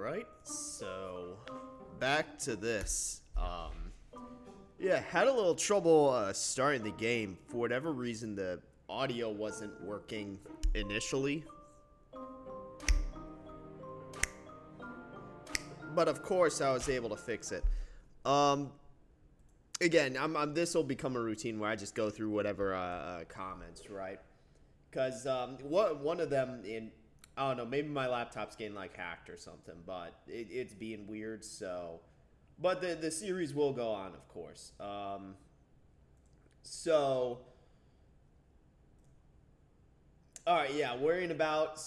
Alright, so back to this. Yeah, had a little trouble starting the game. For whatever reason, the audio wasn't working initially. But of course, I was able to fix it. Um, Again, this will become a routine where I just go through whatever comments, right? Because one of them I don't know, maybe my laptop's getting like hacked or something, but it's being weird. So, but the series will go on, of course. So, all right, yeah, worrying about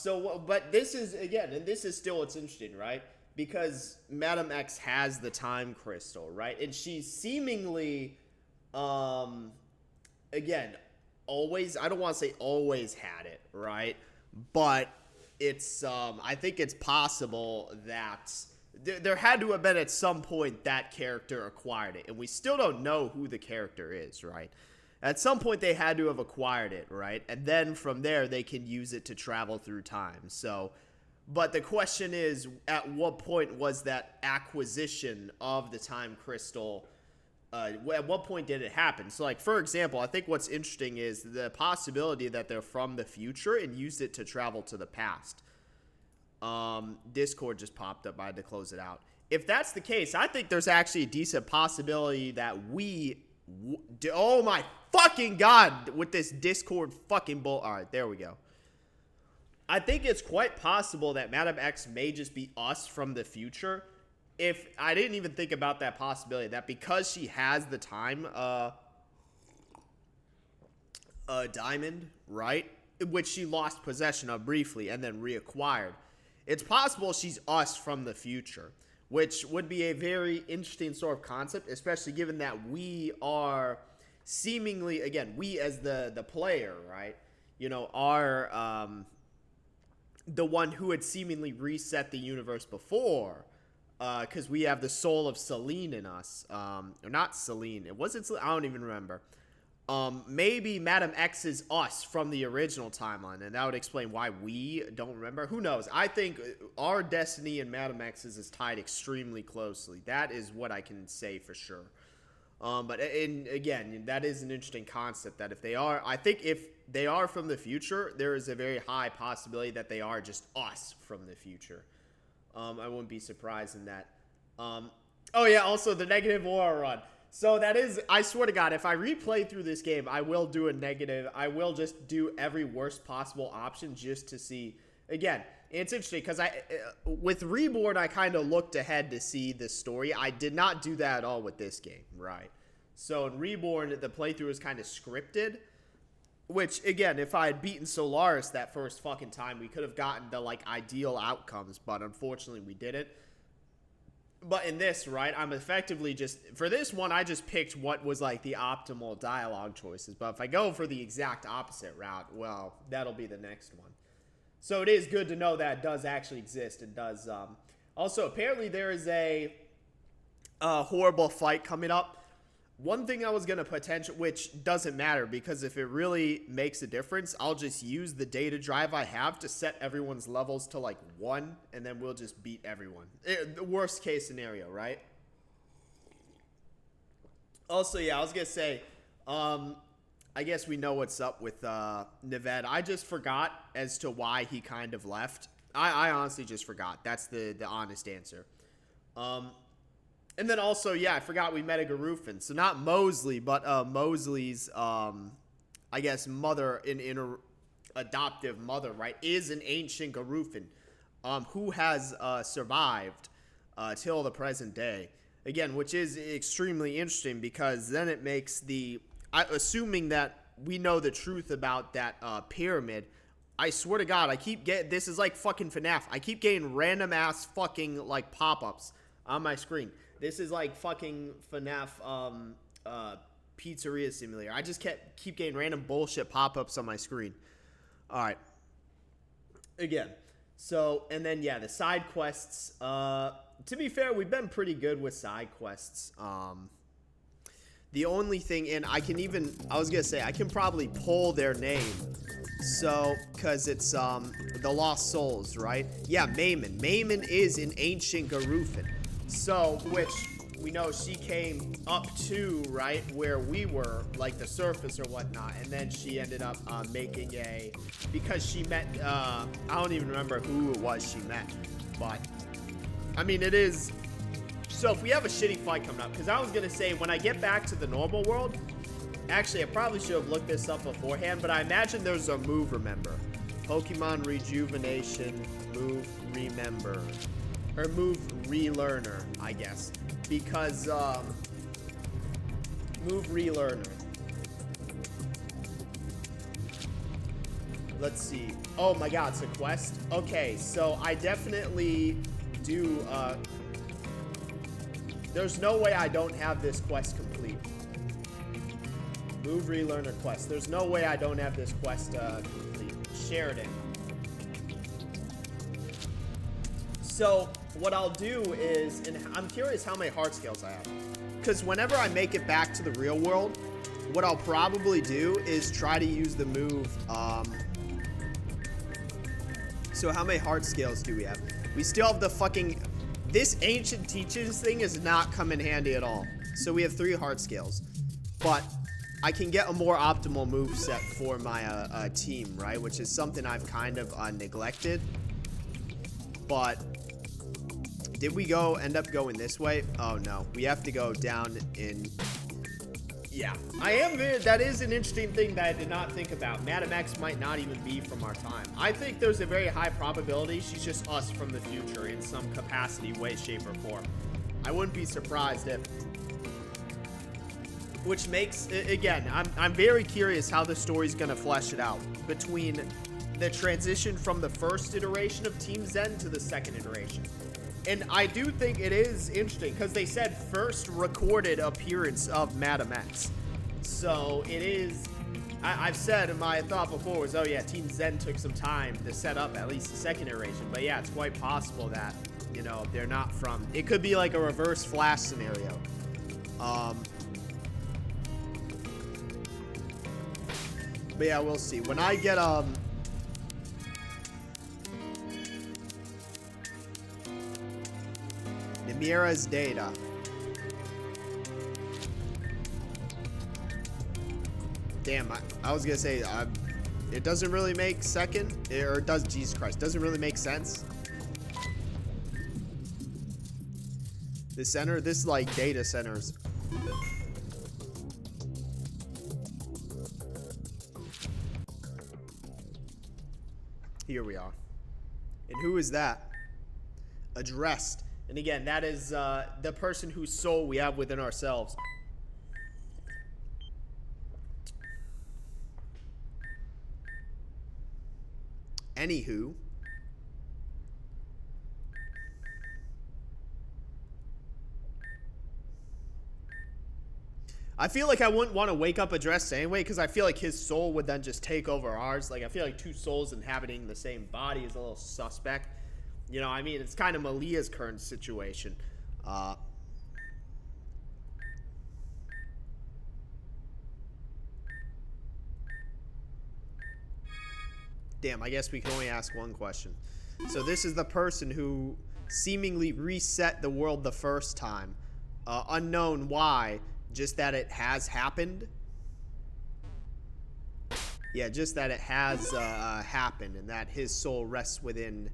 but this is again, and this is still what's interesting, right? Because Madam X has the time crystal, right? And she's seemingly, um, again, always. I don't want to say always had it, right? But it's I think it's possible that there had to have been at some point that character acquired it, and we still don't know who the character is, right? At some point they had to have acquired it, right? And then from there they can use it to travel through time. So, but the question is, at what point was that acquisition of the time crystal? At what point did it happen? So, like, for example, I think what's interesting is the possibility that they're from the future and used it to travel to the past. Discord just popped up. I had to close it out. If that's the case, I think there's actually a decent possibility that oh my fucking god, with this Discord fucking bull. All right, there we go. I think it's quite possible that Madam X may just be us from the future. If I didn't even think about that possibility, that because she has the time diamond, right, which she lost possession of briefly and then reacquired, it's possible she's us from the future, which would be a very interesting sort of concept, especially given that we are seemingly, again, we as the player, right, you know, are the one who had seemingly reset the universe before. Because we have the soul of Celine in us. Or not Celine. It wasn't Celine. I don't even remember. Maybe Madam X is us from the original timeline. And that would explain why we don't remember. Who knows? I think our destiny and Madam X's is tied extremely closely. That is what I can say for sure. But again, that is an interesting concept. That if they are, I think if they are from the future, there is a very high possibility that they are just us from the future. I wouldn't be surprised in that. Oh yeah, also the negative aura run. So that is, I swear to God, if I replay through this game, I will do a negative. I will just do every worst possible option just to see. Again, it's interesting because with Reborn, I kind of looked ahead to see the story. I did not do that at all with this game, right? So in Reborn, the playthrough is kind of scripted. Which, again, if I had beaten Solaris that first fucking time, we could have gotten the, like, ideal outcomes, but unfortunately we didn't. But in this, right, I'm effectively just, for this one, I just picked what was, like, the optimal dialogue choices. But if I go for the exact opposite route, well, that'll be the next one. So it is good to know that it does actually exist. It does, also, apparently there is a horrible fight coming up. One thing I was going to which doesn't matter, because if it really makes a difference, I'll just use the data drive I have to set everyone's levels to like 1, and then we'll just beat everyone. The worst case scenario, right? Also, yeah, I was going to say, I guess we know what's up with Neved. I just forgot as to why he kind of left. I honestly just forgot. That's the honest answer. And then also, yeah, I forgot we met a Garufin. So not Mosley, but Mosley's, I guess, mother, adoptive mother, right, is an ancient Garufin who has survived till the present day. Again, which is extremely interesting because then it makes assuming that we know the truth about that pyramid, I swear to God, this is like fucking FNAF. I keep getting random ass fucking, like, pop-ups on my screen. This is like fucking FNAF pizzeria simulator. I just keep getting random bullshit pop-ups on my screen. All right. Again. So, and then, yeah, the side quests. To be fair, we've been pretty good with side quests. The only thing, and I was gonna say, I can probably pull their name. So, cause it's, the Lost Souls, right? Yeah, Maimon. Maimon is an ancient Garufin. So, which, we know she came up to, right, where we were, like the surface or whatnot, and then she ended up, making because she met, I don't even remember who it was she met, but, I mean, it is. So if we have a shitty fight coming up, because I was going to say, when I get back to the normal world, actually, I probably should have looked this up beforehand, but I imagine there's a move remember. Pokemon Rejuvenation, move remember. Or move relearner, I guess. Because, move relearner. Let's see. Oh my god, it's a quest? Okay, so I definitely do, there's no way I don't have this quest complete. Move relearner quest. There's no way I don't have this quest complete. Sheridan. So what I'll do is, and I'm curious how many heart scales I have. Because whenever I make it back to the real world, what I'll probably do is try to use the move. So how many heart scales do we have? We still have the fucking... This ancient teachers thing is not come in handy at all. So we have 3 heart scales. But I can get a more optimal move set for my team, right? Which is something I've kind of neglected. But did we end up going this way? Oh no, we have to go down in... Yeah, that is an interesting thing that I did not think about. Madam X might not even be from our time. I think there's a very high probability she's just us from the future in some capacity, way, shape, or form. I wouldn't be surprised if... Which makes, again, I'm very curious how the story's gonna flesh it out. Between the transition from the first iteration of Team Zen to the second iteration. And I do think it is interesting, because they said first recorded appearance of Madam X. So it is, I've said, my thought before was, oh yeah, Team Zen took some time to set up at least the second iteration. But yeah, it's quite possible that, you know, they're not from, it could be like a reverse Flash scenario. But yeah, we'll see. When I get, Mira's data. Damn, I was gonna say, it doesn't really make second, or it does, Jesus Christ, doesn't really make sense. This like data centers. Here we are. And who is that? Addressed. And again, that is the person whose soul we have within ourselves. Anywho. I feel like I wouldn't want to wake up Addressed anyway, because I feel like his soul would then just take over ours. Like, I feel like 2 souls inhabiting the same body is a little suspect. You know, I mean, it's kind of Malia's current situation. Damn, I guess we can only ask one question. So this is the person who seemingly reset the world the first time. Unknown why, just that it has happened. Yeah, just that it has happened, and that his soul rests within...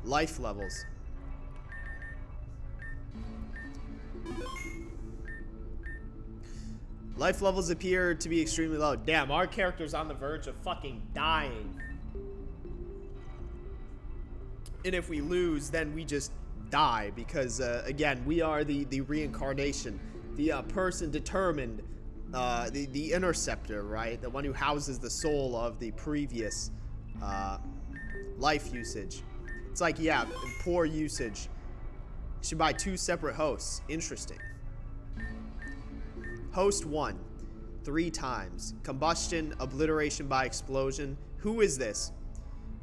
Life levels. Life levels appear to be extremely low. Damn, our character's on the verge of fucking dying. And if we lose, then we just die. Because, again, we are the reincarnation. The person determined. The interceptor, right? The one who houses the soul of the previous life usage. It's like, yeah, poor usage. You should buy 2 separate hosts. Interesting. Host 1. 3 times. Combustion, obliteration by explosion. Who is this?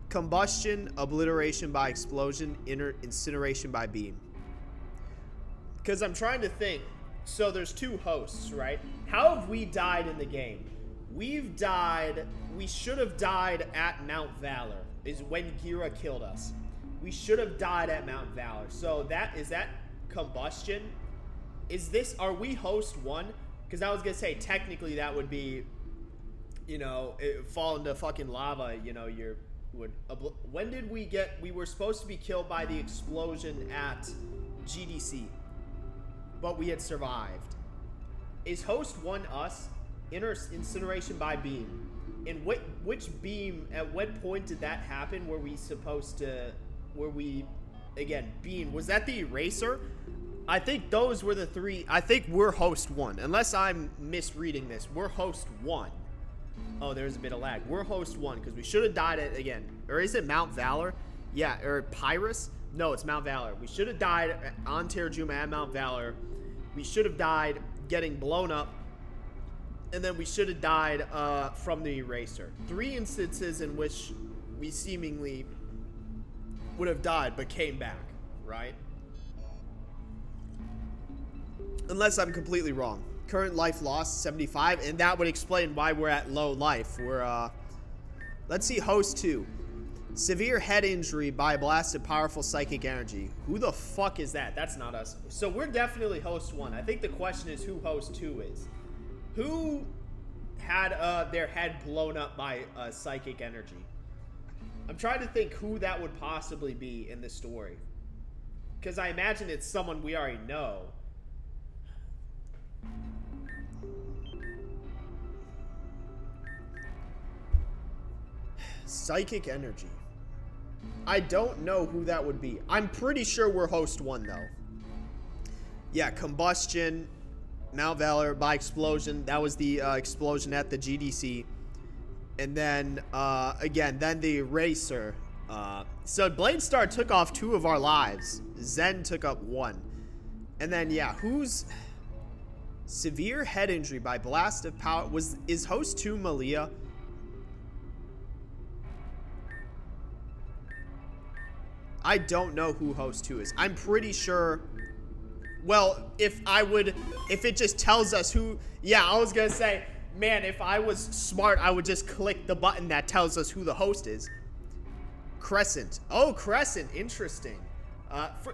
Combustion, obliteration by explosion, incineration by beam. Because I'm trying to think. So there's two hosts, right? How have we died in the game? We've died. We should have died at Mount Valor. Is when Gira killed us. We should have died at Mount Valor. So that is that combustion. Is this? Are we host 1? Because I was gonna say technically that would be, you know, fall into fucking lava. You know, when did we get? We were supposed to be killed by the explosion at GDC, but we had survived. Is host 1 us? Incineration by beam. And which beam? At what point did that happen? Were we supposed to? Were we again beam? Was that the eraser? I think those were the 3. I think we're host 1. Unless I'm misreading this. We're host 1. Oh, there's a bit of lag. We're host 1 because we should have died at, again. Or is it Mount Valor? Yeah, or Pyrrhus? No, it's Mount Valor. We should have died on Terrajuma at Mount Valor. We should have died getting blown up. And then we should have died from the eraser. 3 instances in which we seemingly would have died but came back, right? Unless I'm completely wrong. Current life lost, 75, and that would explain why we're at low life. We're, let's see, host 2. Severe head injury by a blast of powerful psychic energy. Who the fuck is that? That's not us. So we're definitely host 1. I think the question is who host 2 is. Who had their head blown up by psychic energy? I'm trying to think who that would possibly be in this story. Because I imagine it's someone we already know. Psychic energy. I don't know who that would be. I'm pretty sure we're host 1 though. Yeah, combustion, Mount Valor by explosion. That was the explosion at the GDC. And then again, then the eraser. So Bladestar took off 2 of our lives. Zen took up 1. And then yeah, who's severe head injury by blast of power? Is host 2 Malia? I don't know who host 2 is. I'm pretty sure. Well, if it just tells us who, yeah, I was gonna say, man, if I was smart, I would just click the button that tells us who the host is. Crescent. Oh, Crescent. Interesting.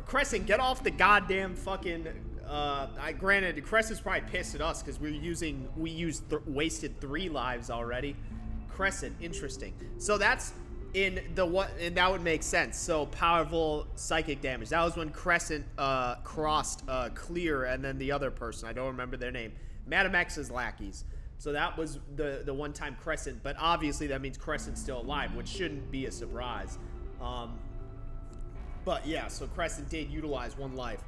Crescent, get off the goddamn fucking. Granted, Crescent's probably pissed at us because wasted 3 lives already. Crescent. Interesting. So that's. And that would make sense. So powerful psychic damage. That was when Crescent crossed Clear and then the other person. I don't remember their name. Madam X's lackeys. So that was the one time Crescent. But obviously that means Crescent's still alive, which shouldn't be a surprise. But yeah, so Crescent did utilize 1 life.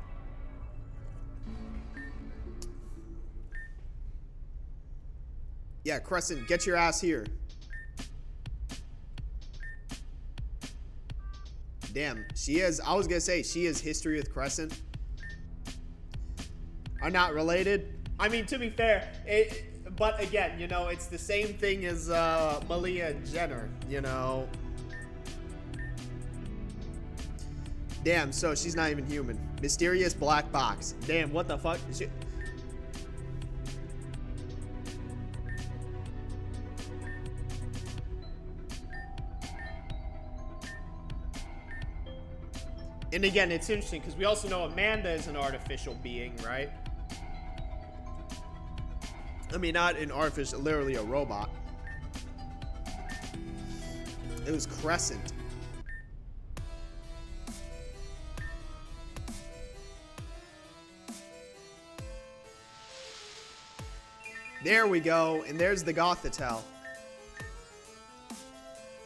Yeah, Crescent, get your ass here. Damn, she is. I was gonna say she is history with Crescent. Are not related. I mean, to be fair, but again, you know, it's the same thing as Malia and Jenner. You know. Damn. So she's not even human. Mysterious black box. Damn. What the fuck? And again, it's interesting because we also know Amanda is an artificial being, right? I mean, not an artificial, literally a robot. It was Crescent. There we go. And there's the Gothitelle.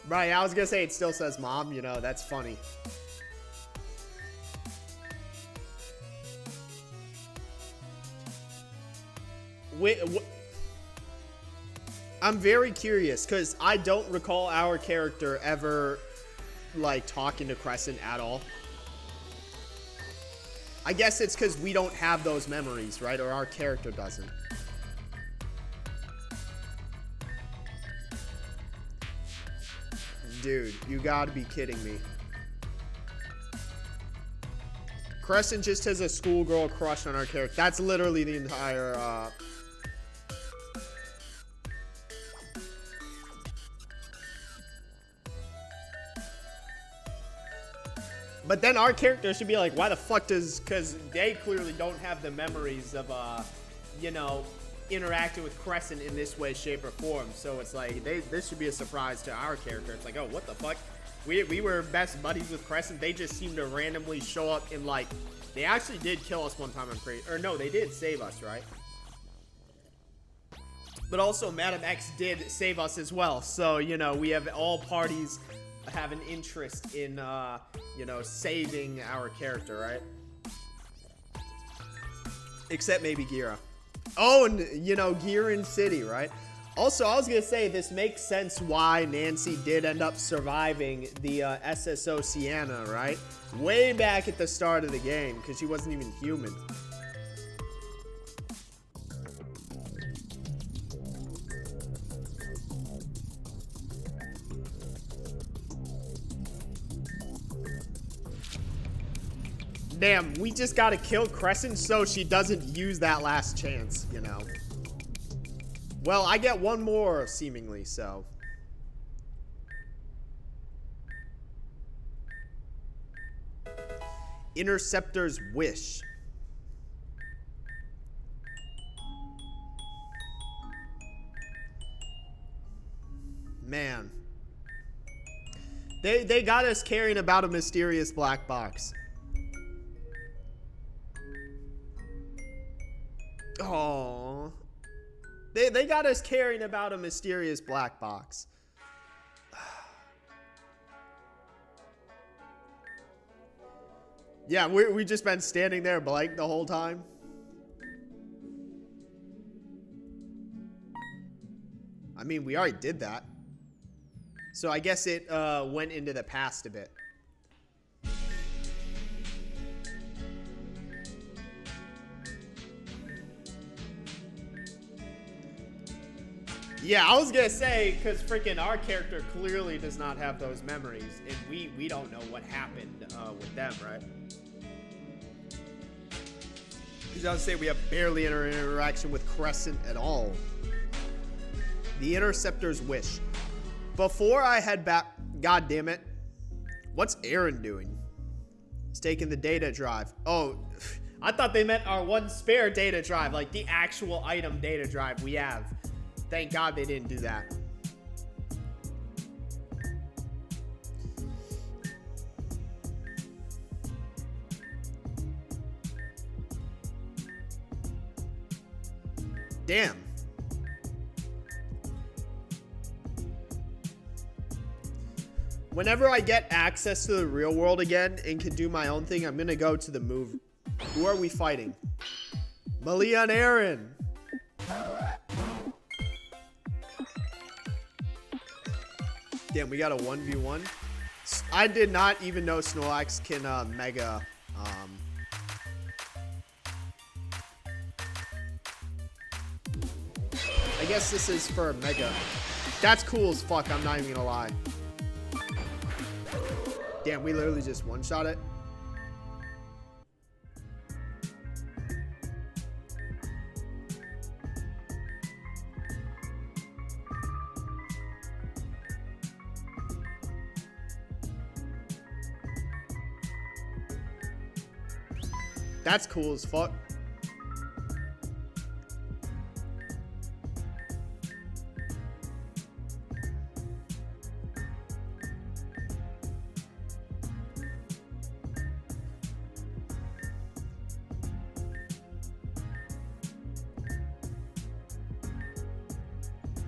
Right, I was gonna say it still says mom, you know, that's funny. I'm very curious because I don't recall our character ever like talking to Crescent at all. I guess it's because we don't have those memories, right? Or our character doesn't. Dude, you gotta be kidding me. Crescent just has a schoolgirl crush on our character. That's literally the entire, But then our character should be like, why the fuck does... Because they clearly don't have the memories of, you know, interacting with Crescent in this way, shape, or form. So it's like, this should be a surprise to our character. It's like, oh, what the fuck? We were best buddies with Crescent. They just seem to randomly show up in, like... They actually did kill us one time, I'm pretty... Or no, they did save us, right? But also, Madam X did save us as well. So, you know, we have all parties... have an interest in, you know, saving our character, right? Except maybe Gira. Oh, and, you know, Giran City, right? Also, I was gonna say, this makes sense why Nancy did end up surviving the SSO Sienna, right? Way back at the start of the game, because she wasn't even human. Damn, we just gotta kill Crescent so she doesn't use that last chance, you know. Well, I get one more, seemingly, so. Interceptor's Wish. Man. They got us caring about a mysterious black box. Oh, they got us caring about a mysterious black box. Yeah, we just been standing there blank the whole time. I mean, we already did that. So I guess it went into the past a bit. Yeah, I was gonna say, because freaking our character clearly does not have those memories, and we don't know what happened with them, right? Because I was saying we have barely any interaction with Crescent at all. The Interceptor's Wish. Before I head back, god damn it, what's Aaron doing? He's taking the data drive. Oh, I thought they meant our one spare data drive, like the actual item data drive we have. Thank God they didn't do that. Damn. Whenever I get access to the real world again and can do my own thing, I'm gonna go to the move. Who are we fighting? Malia and Aaron. Damn, we got a 1v1. I did not even know Snorlax can mega. I guess this is for a mega. That's cool as fuck, I'm not even gonna lie. Damn, we literally just one-shot it. That's cool as fuck.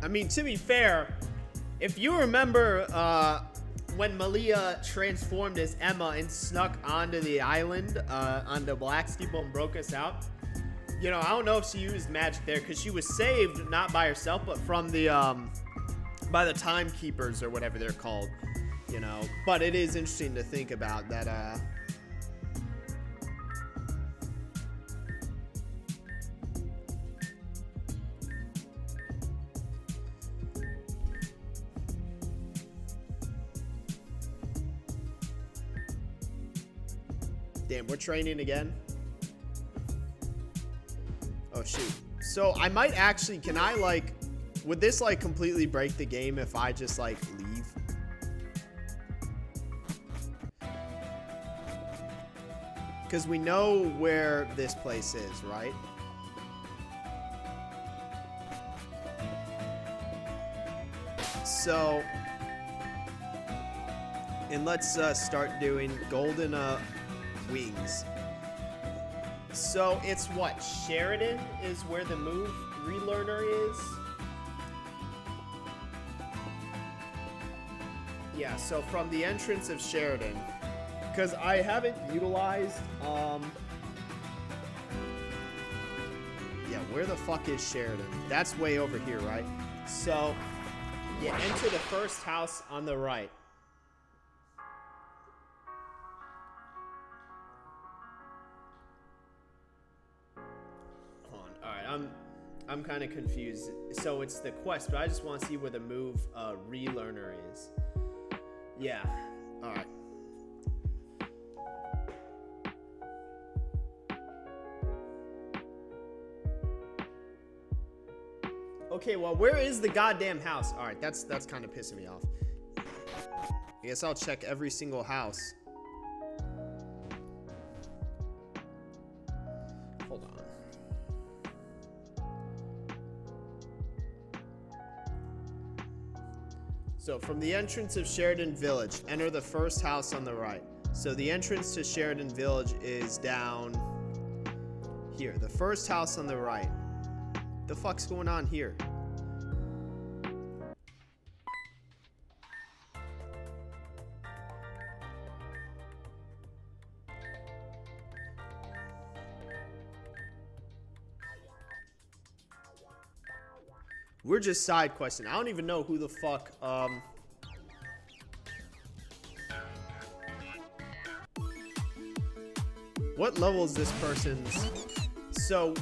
I mean, to be fair, if you remember when Malia transformed as Emma and snuck onto the island, onto Black Steeple and broke us out, you know, I don't know if she used magic there because she was saved not by herself, but from the, by the timekeepers or whatever they're called, you know. But it is interesting to think about that, Damn, we're training again. Oh, shoot. So, I might actually... Can I, like... Would this, like, completely break the game if I just, like, leave? Because we know where this place is, right? So... And let's start doing golden wings. So it's what? Sheridan is where the move relearner is? Yeah, so from the entrance of Sheridan. Because I haven't utilized, yeah, where the fuck is Sheridan? That's way over here, right? So, you enter the first house on the right. I'm kind of confused. So it's the quest, but I just want to see where the move relearner is. Yeah. All right. Okay, well, where is the goddamn house? All right, that's kind of pissing me off. I guess I'll check every single house. Hold on. So from the entrance of Sheridan Village, enter the first house on the right. So the entrance to Sheridan Village is down here. The first house on the right. The fuck's going on here? We're just side questing. I don't even know who the fuck, what level is this person's? So...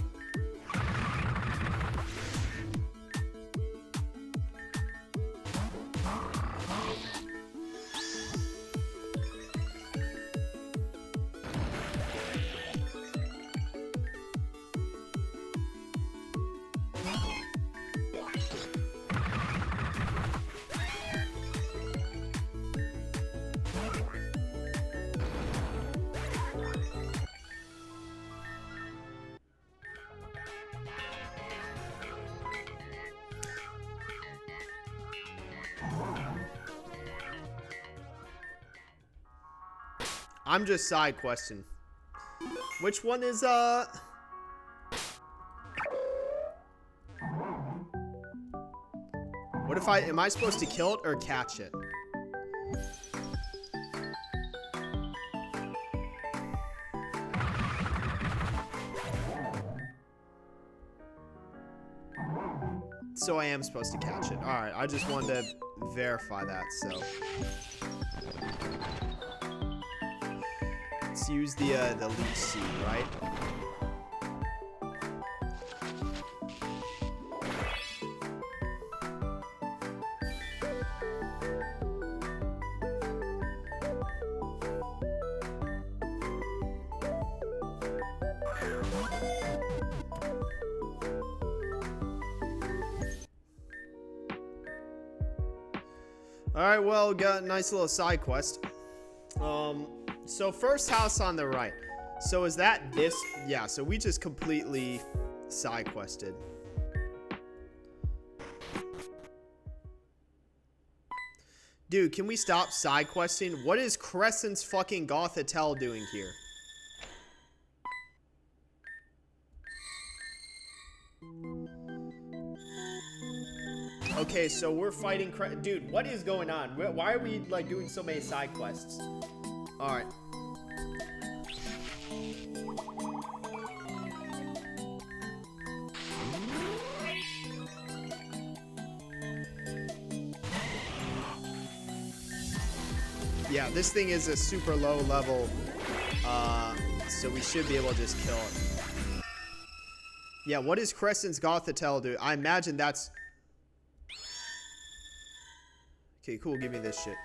I'm just side questing. Which one is, what if am I supposed to kill it or catch it? So I am supposed to catch it. Alright, I just wanted to verify that, so. Let's use the leech seed, right? Alright, well, got a nice little side quest. So first house on the right. So is that this? Yeah, so we just completely side quested. Dude, can we stop side questing? What is Crescent's fucking Gothitelle doing here? Okay, so we're fighting dude, what is going on? Why are we like doing so many side quests? Alright. Yeah, this thing is a super low level, so we should be able to just kill it. Yeah, what does Crescent's Gothitelle do? I imagine that's... Okay, cool, give me this shit.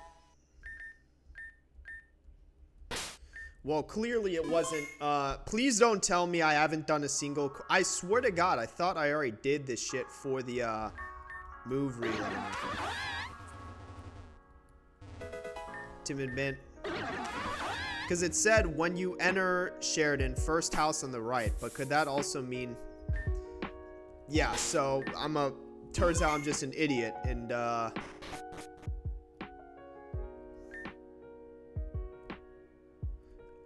Well, clearly it wasn't. Please don't tell me I haven't done a single. I swear to God, I thought I already did this shit for the move relay. Timid mint. Because it said when you enter Sheridan, first house on the right. But could that also mean? Yeah. So turns out I'm just an idiot and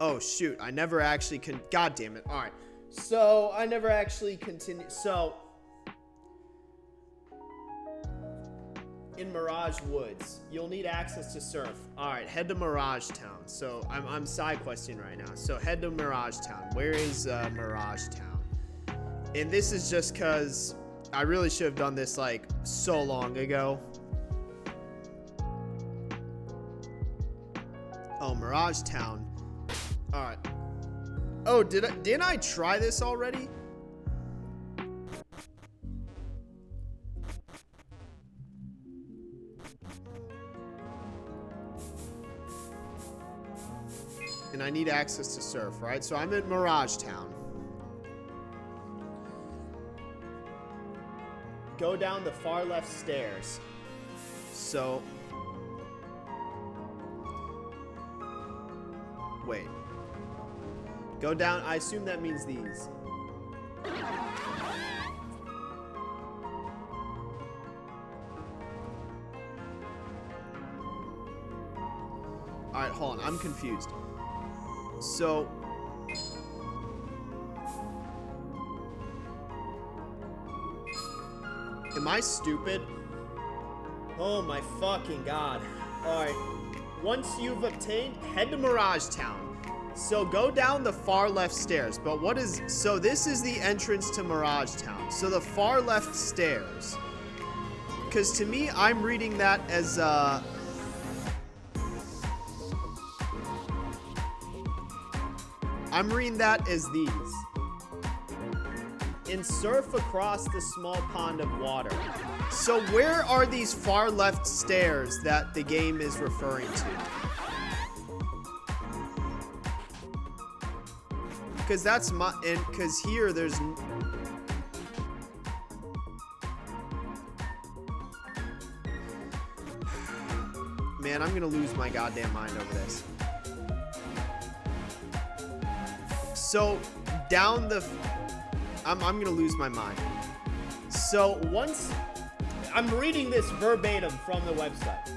oh, shoot. I never actually God damn it. All right. So, I never actually continued. So, in Mirage Woods, you'll need access to surf. All right. Head to Mirage Town. So, I'm side questing right now. So, head to Mirage Town. Where is Mirage Town? And this is just because I really should have done this, like, so long ago. Oh, Mirage Town. All right. Oh, didn't I try this already? And I need access to surf, right? So I'm at Mirage Town. Go down the far left stairs. So wait. Go down. I assume that means these. Alright, hold on. I'm confused. So am I stupid? Oh my fucking God. Alright. Once you've obtained, head to Mirage Town. So go down the far left stairs. But what is... So this is the entrance to Mirage Town. So the far left stairs. Because to me, I'm reading that as... I'm reading that as these. And surf across the small pond of water. So where are these far left stairs that the game is referring to? Because that's my, and because here there's man, I'm gonna lose my goddamn mind over this. So down the I'm gonna lose my mind. So once I'm reading this verbatim from the website.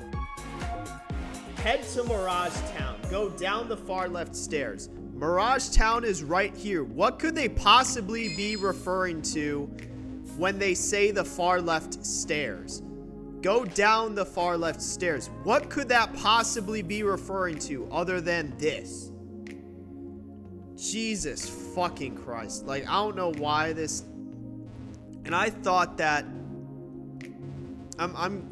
Head to Mirage Town. Go down the far left stairs. Mirage Town is right here. What could they possibly be referring to when they say the far left stairs? Go down the far left stairs. What could that possibly be referring to other than this? Jesus fucking Christ. Like, I don't know why this... And I thought that... I'm...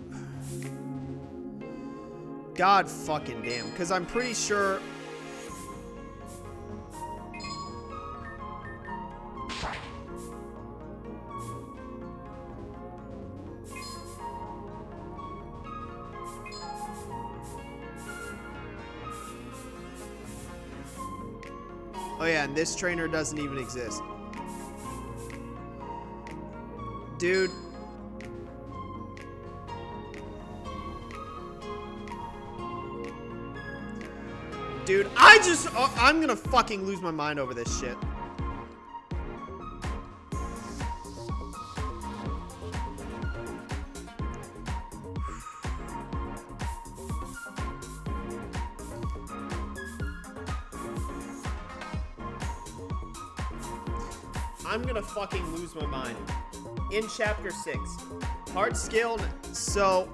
God fucking damn. Because I'm pretty sure... Oh yeah, and this trainer doesn't even exist. Dude. Dude, I'm gonna fucking lose my mind over this shit. I'm gonna fucking lose my mind. In chapter 6, hard skill. So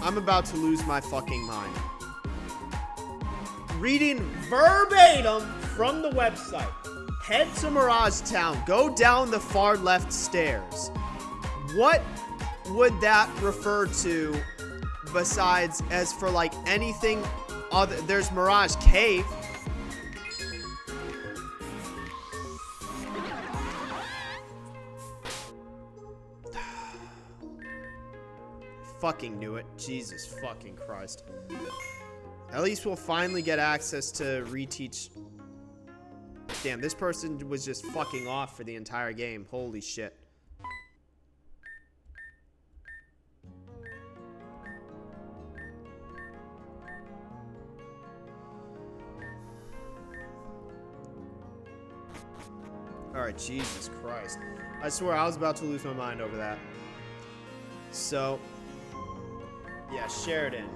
I'm about to lose my fucking mind. Reading verbatim from the website. Head to Mirage Town. Go down the far left stairs. What would that refer to besides as for like anything other? There's Mirage Cave. fucking knew it. Jesus fucking Christ. At least we'll finally get access to reteach. Damn, this person was just fucking off for the entire game. Holy shit. Alright, Jesus Christ. I swear I was about to lose my mind over that. So, yeah, Sheridan.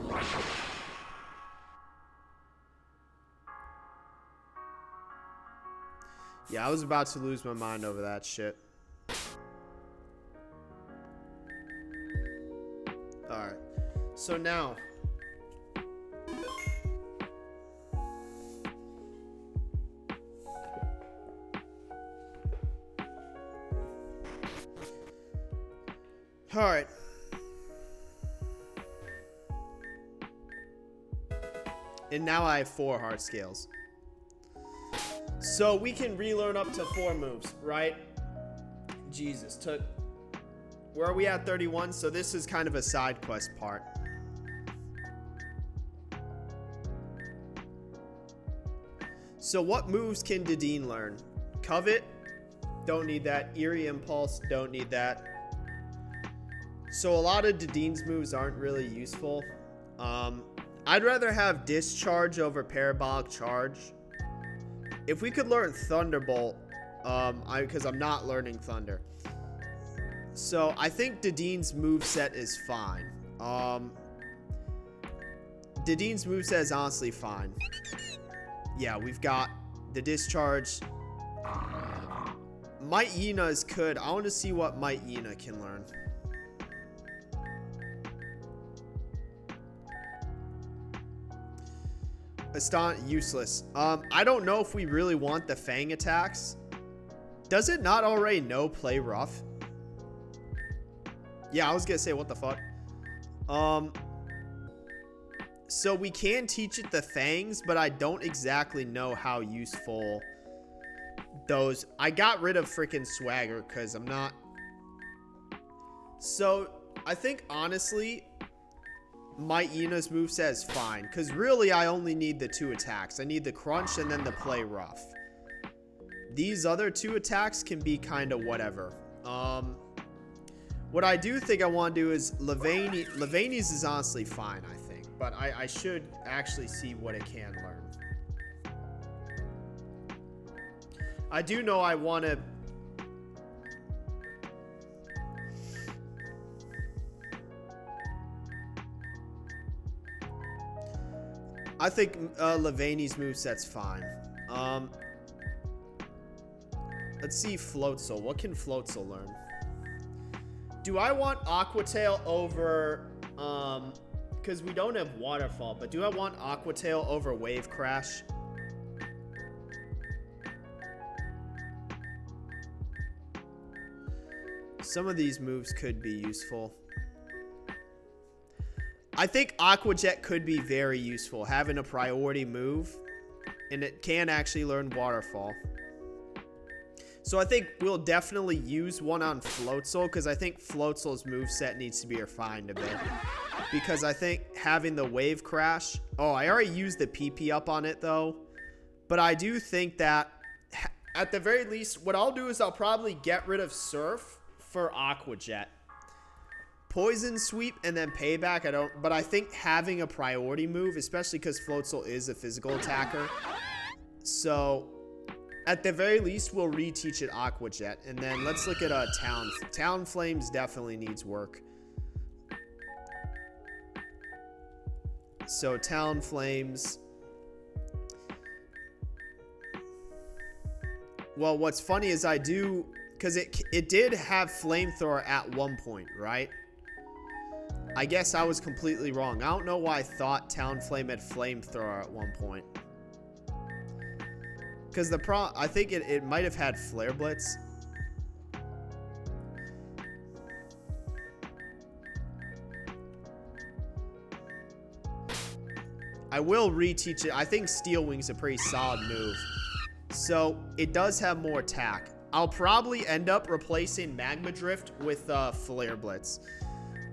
Yeah, I was about to lose my mind over that shit. Alright. So now. Alright. And now I have 4 heart scales. So we can relearn up to 4 moves, right? Jesus, took... Where are we at? 31? So this is kind of a side quest part. So what moves can Dedenne learn? Covet? Don't need that. Eerie Impulse? Don't need that. So a lot of Dedenne's moves aren't really useful. I'd rather have Discharge over Parabolic Charge. If we could learn Thunderbolt, because I'm not learning Thunder. So I think Dedenne's moveset is fine. Dedenne's moveset is honestly fine. Yeah, we've got the Discharge. Might Yina is good. I want to see what Might Yina can learn. Useless. I don't know if we really want the Fang attacks. Does it not already know Play Rough? Yeah, I was gonna say, what the fuck? So we can teach it the Fangs, but I don't exactly know how useful those... I got rid of freaking Swagger because I'm not... So, I think, honestly... Might Yina's moveset is fine, because really I only need the 2 attacks. I need the Crunch and then the Play Rough. These other 2 attacks can be kind of whatever. What I do think I want to do is Levaini's is honestly fine, I think. But I should actually see what it can learn. I do know I want to... I think Levaini's moveset's fine. Let's see Floatzel. What can Floatzel learn? Do I want Aqua Tail over... because we don't have Waterfall, but do I want Aqua Tail over Wave Crash? Some of these moves could be useful. I think Aqua Jet could be very useful, having a priority move, and it can actually learn Waterfall. So I think we'll definitely use one on Floatzel, because I think Floatzel's moveset needs to be refined a bit. Because I think having the Wave Crash... Oh, I already used the PP up on it, though. But I do think that, at the very least, what I'll do is I'll probably get rid of Surf for Aqua Jet. Poison Sweep and then Payback, I don't... But I think having a priority move, especially because Floatzel is a physical attacker. So, at the very least, we'll reteach it Aqua Jet. And then let's look at Town. Town Flames definitely needs work. So, Town Flames... Well, what's funny is I do... Because it did have Flamethrower at one point, right? I guess I was completely wrong. I don't know why I thought Talonflame had Flamethrower at one point. Because I think it might have had Flare Blitz. I will reteach it. I think Steel Wing's a pretty solid move. So, it does have more attack. I'll probably end up replacing Magma Drift with Flare Blitz.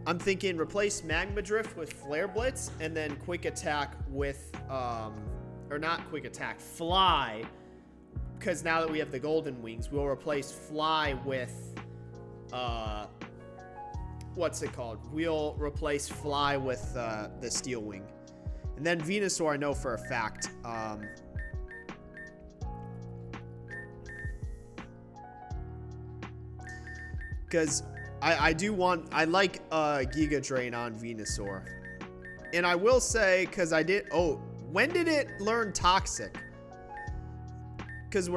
I'm thinking replace Magma Drift with Flare Blitz, and then Quick Attack with, or not Quick Attack, Fly. Because now that we have the Golden Wings, we'll replace Fly with, what's it called? We'll replace Fly with, the Steel Wing. And then Venusaur, I know for a fact, because I like Giga Drain on Venusaur. And I will say, because when did it learn Toxic? Because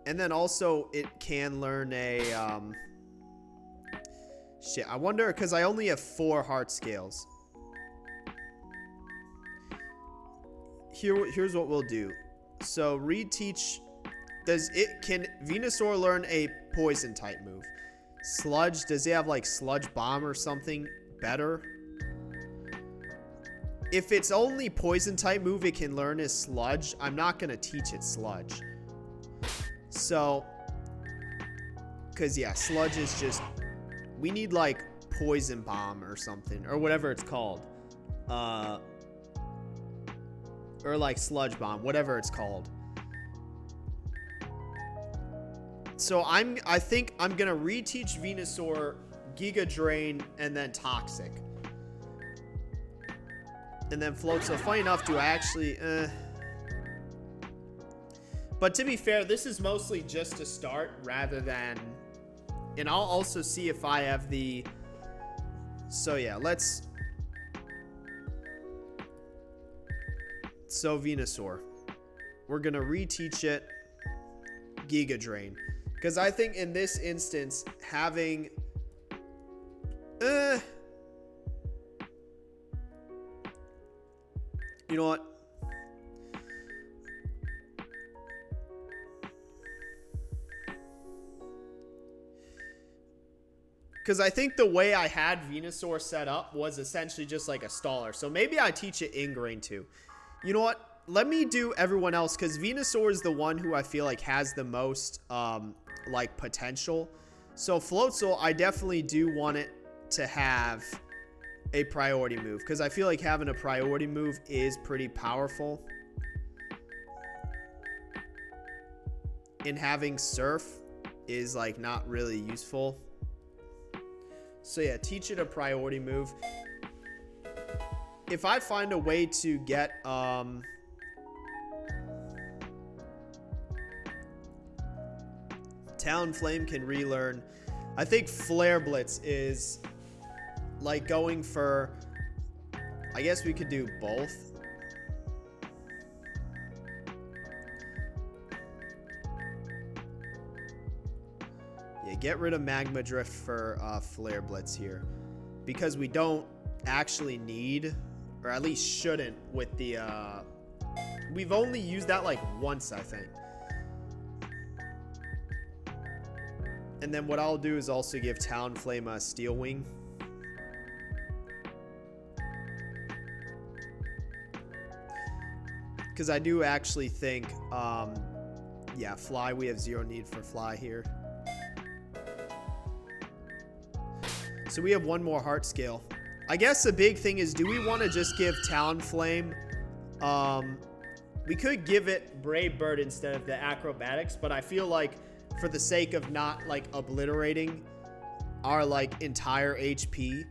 and then also it can learn a, shit, I wonder, because I only have 4 heart scales. Here's what we'll do. So reteach. Can Venusaur learn a poison type move? Sludge, does it have like Sludge Bomb or something better? If it's only poison type move it can learn is Sludge, I'm not gonna teach it Sludge. So, cause yeah, Sludge is just, we need like Poison Bomb or something, or whatever it's called. Or like Sludge Bomb, whatever it's called. So I think I'm gonna reteach Venusaur Giga Drain and then Toxic. And then Float. So funny enough, do I actually but to be fair, this is mostly just a start rather than, and I'll also see if I have the, so yeah, so Venusaur, we're gonna reteach it Giga Drain. Because I think in this instance, having... you know what? Because I think the way I had Venusaur set up was essentially just like a staller. So maybe I teach it Ingrain too. You know what? Let me do everyone else, because Venusaur is the one who I feel like has the most... like potential. So Floatzel, I definitely do want it to have a priority move, because I feel like having a priority move is pretty powerful. And having Surf is like not really useful. So yeah, teach it a priority move. If I find a way to get Talonflame can relearn. I think Flare Blitz is like going for, I guess we could do both. Yeah, get rid of Magma Drift for Flare Blitz here, because we don't actually need, or at least shouldn't, with the we've only used that like once, I think. And then what I'll do is also give Talonflame a Steel Wing. Because I do actually think, yeah, Fly, we have 0 need for Fly here. So we have 1 more heart scale. I guess the big thing is, do we want to just give Talonflame, we could give it Brave Bird instead of the Acrobatics, but I feel like for the sake of not like obliterating our like entire HP.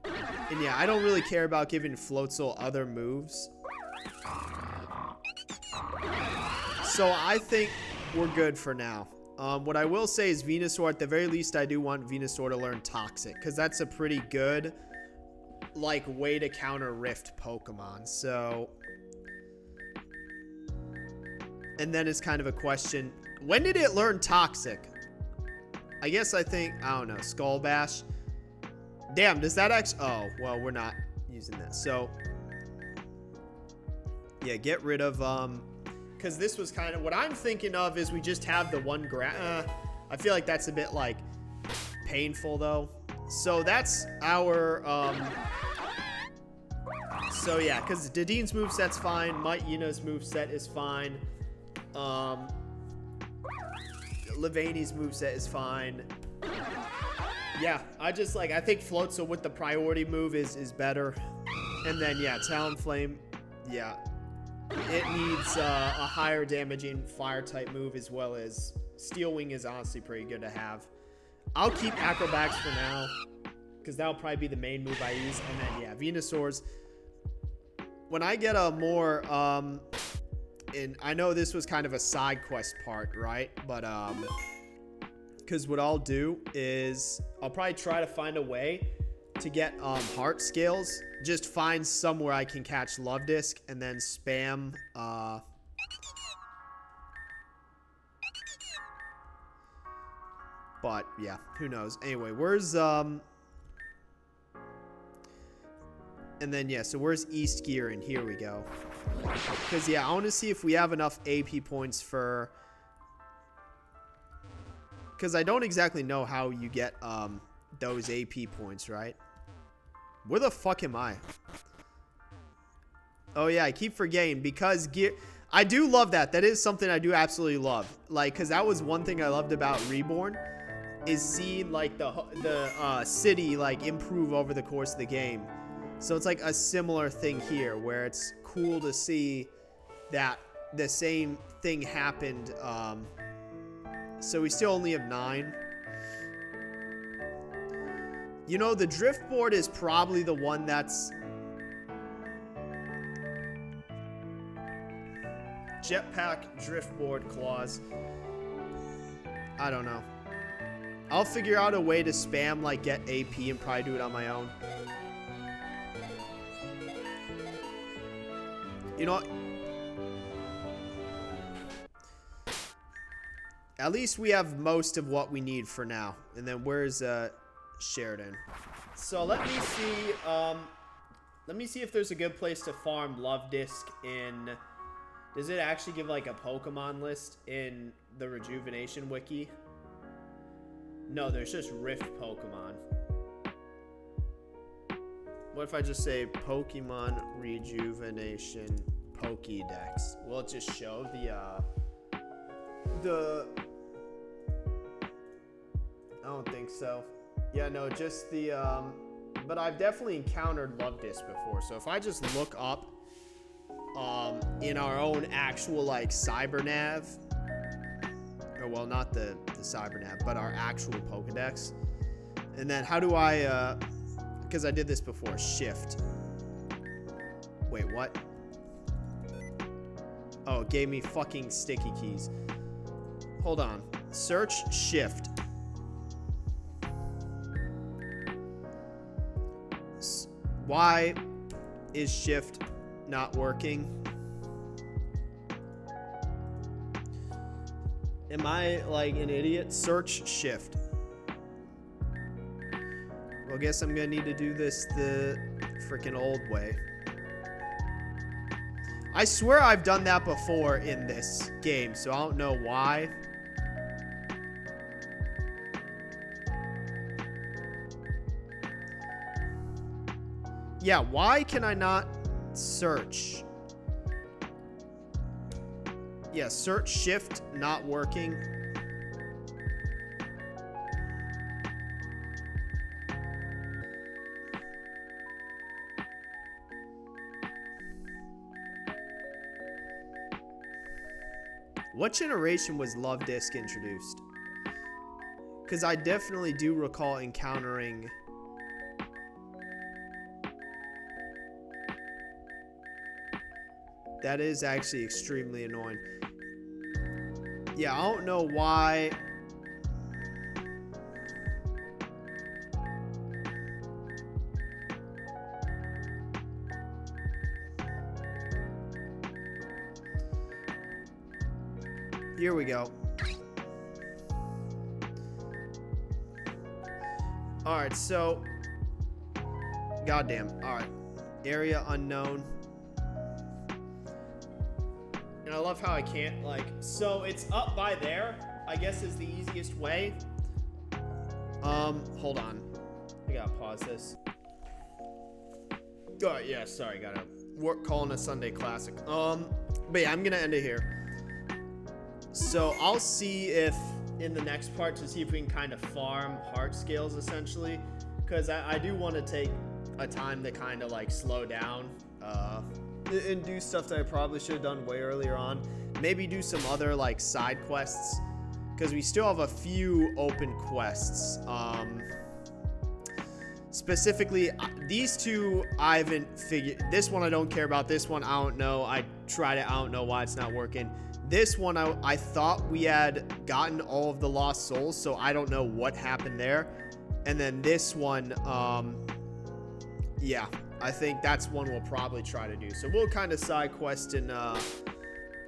And yeah, I don't really care about giving Floatzel other moves. So I think we're good for now. What I will say is Venusaur, at the very least, I do want Venusaur to learn Toxic, because that's a pretty good like way to counter Rift Pokemon. So... And then it's kind of a question, when did it learn Toxic? I guess I don't know, Skull Bash. Damn, does that actually... Oh, well, we're not using that. So, yeah, get rid of... Because this was kind of... What I'm thinking of is we just have the one I feel like that's a bit, like, painful, though. So that's our... So, yeah, because Dadine's moveset's fine. Might Yuna's moveset is fine. Levaini's moveset is fine. Yeah, I think Floatzel with the priority move is better. And then, yeah, Talonflame, yeah. It needs a higher damaging fire-type move, as well as Steel Wing is honestly pretty good to have. I'll keep Acrobats for now, because that'll probably be the main move I use. And then, yeah, Venusaur's. When I get a more, and I know this was kind of a side quest part, right? But, because what I'll do is I'll probably try to find a way to get heart scales. Just find somewhere I can catch Love Disc and then spam but yeah, who knows. Anyway, where's and then yeah, so where's East Gear? And here we go. Because yeah, I want to see if we have enough AP points for, because I don't exactly know how you get those AP points, right? Where the fuck am I? Oh yeah, I keep forgetting, because gear, I do love that. That is something I do absolutely love. Like, because that was one thing I loved about Reborn, is seeing like the city like improve over the course of the game. So it's like a similar thing here, where it's cool to see that the same thing happened. So we still only have 9. You know, the drift board is probably the one that's... Jetpack drift board claws. I don't know. I'll figure out a way to spam, like, get AP and probably do it on my own. You know what? At least we have most of what we need for now. And then where's Sheridan? So let me see if there's a good place to farm Love Disc in. Does it actually give like a Pokemon list in the Rejuvenation wiki? No, there's just Rift Pokemon. What if I just say Pokemon Rejuvenation Pokédex? Will it just show the I don't think so. Yeah, no, just the but I've definitely encountered Love Disc before. So if I just look up in our own actual like CyberNav, or well, not the CyberNav, but our actual Pokedex. And then how do I because I did this before, shift. Wait, what? Oh, it gave me fucking sticky keys. Hold on. Search shift. Why is shift not working? Am I like an idiot? Search shift. Well, I guess I'm gonna need to do this the freaking old way. I swear I've done that before in this game, so I don't know why. Yeah, why can I not search? Yeah, search shift not working. What generation was Love Disc introduced? Because I definitely do recall encountering... That is actually extremely annoying. Yeah, I don't know why... Here we go. Alright, so... Goddamn. Alright. Area unknown. And I love how I can't, like... So, it's up by there, I guess is the easiest way. Hold on. I gotta pause this. Oh, yeah, sorry, gotta work calling a Sunday classic. But yeah, I'm gonna end it here. So I'll see if in the next part to see if we can kind of farm heart scales essentially, because I do want to take a time to kind of like slow down and do stuff that I probably should have done way earlier on. Maybe do some other like side quests, because we still have a few open quests. Specifically, these two I haven't figured. This one I don't care about. This one I don't know. I tried it. I don't know why it's not working. This one I thought we had gotten all of the lost souls, so I don't know what happened there. And then this one, yeah, I think that's one we'll probably try to do. So we'll kind of side quest in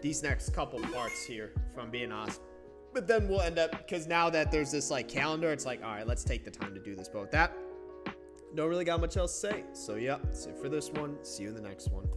these next couple parts here, if I'm being honest. But then we'll end up, because now that there's this like calendar, it's like, all right, let's take the time to do this. But with that, don't really got much else to say. So yeah, that's it for this one. See you in the next one.